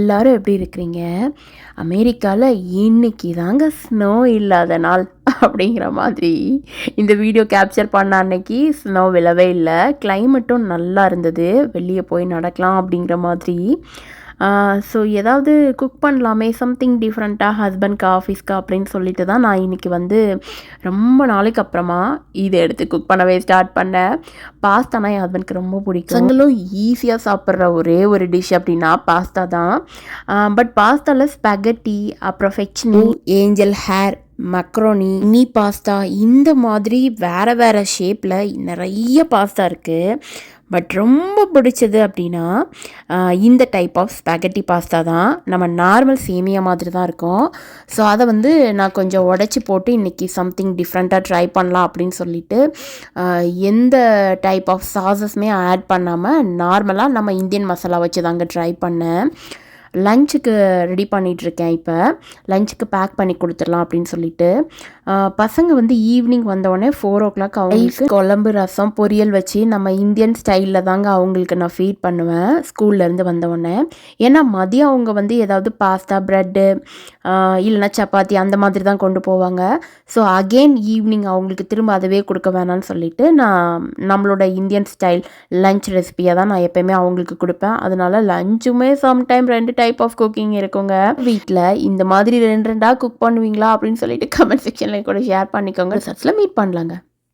எல்லாரும் எப்படி இருக்கிறீங்க? அமெரிக்கால இன்னைக்கு தாங்க ஸ்னோ இல்லாத நாள் அப்படிங்கிற மாதிரி இந்த வீடியோ கேப்சர் பண்ண அன்னைக்கு ஸ்னோ விழவே இல்லை. கிளைமேட்டும் நல்லா இருந்தது. வெளியே போய் நடக்கலாம் அப்படிங்கிற மாதிரி. ஸோ ஏதாவது குக் பண்ணலாமே, சம்திங் டிஃப்ரெண்ட்டாக ஹஸ்பண்ட்க்கு ஆஃபீஸ்க்கு அப்படின்னு சொல்லிட்டு தான் நான் இன்றைக்கி வந்து ரொம்ப நாளைக்கு அப்புறமா இதை எடுத்து குக் பண்ணவே ஸ்டார்ட் பண்ணேன். பாஸ்தானா என் ஹஸ்பண்ட்க்கு ரொம்ப பிடிக்கும். அவங்களும் ஈஸியாக சாப்பிட்ற ஒரே ஒரு டிஷ் அப்படின்னா பாஸ்தா தான். பட் பாஸ்தாவில் ஸ்பெகட்டி, அப்புறம் fettuccine, angel hair, macaroni, mini pasta, இந்த மாதிரி வேறு வேறு ஷேப்பில் நிறைய பாஸ்தா இருக்குது. பட் ரொம்ப பிடிச்சது அப்படின்னா இந்த டைப் ஆஃப் ஸ்பெகட்டி பாஸ்தா தான். நம்ம நார்மல் சேமியா மாதிரி தான் இருக்கும். ஸோ அதை வந்து நான் கொஞ்சம் உடச்சி போட்டு இன்றைக்கி சம்திங் டிஃப்ரெண்ட்டாக ட்ரை பண்ணலாம் அப்படின்னு சொல்லிட்டு எந்த டைப் ஆஃப் சாஸஸுமே ஆட் பண்ணாமல் நார்மலாக நம்ம இந்தியன் மசாலா வச்சு தாங்க ட்ரை பண்ணேன். லஞ்சுக்கு ரெடி பண்ணிகிட்ருக்கேன். இப்போ லஞ்சுக்கு பேக் பண்ணி கொடுத்துடலாம் அப்படின்னு சொல்லிட்டு பசங்க வந்து ஈவினிங் வந்தோடனே 4 o'clock அவங்களுக்கு குழம்பு, ரசம், பொரியல் வச்சு நம்ம இந்தியன் ஸ்டைலில் தாங்க அவங்களுக்கு நான் ஃபீட் பண்ணுவேன் ஸ்கூல்லேருந்து வந்தோடனே. ஏன்னா மதியம் அவங்க வந்து ஏதாவது பாஸ்தா, ப்ரெட்டு இல்லைனா சப்பாத்தி அந்த மாதிரி தான் கொண்டு போவாங்க. ஸோ அகெயின் ஈவினிங் அவங்களுக்கு திரும்ப அதுவே கொடுக்க வேணான்னு சொல்லிட்டு நான் நம்மளோட இந்தியன் ஸ்டைல் லஞ்ச் ரெசிபியாக தான் நான் எப்போயுமே அவங்களுக்கு கொடுப்பேன். அதனால லஞ்சுமே சம்டைம் 2 டைப் ஆஃப் குக்கிங் இருக்குங்க. வீட்டில் இந்த மாதிரி 2 2 குக் பண்ணுவீங்களா அப்படின்னு சொல்லிட்டு கமெண்ட் செக்ஷனில் கூட ஷேர் பண்ணிக்கோங்க. சர்ச்சில் மீட் பண்ணலாங்க.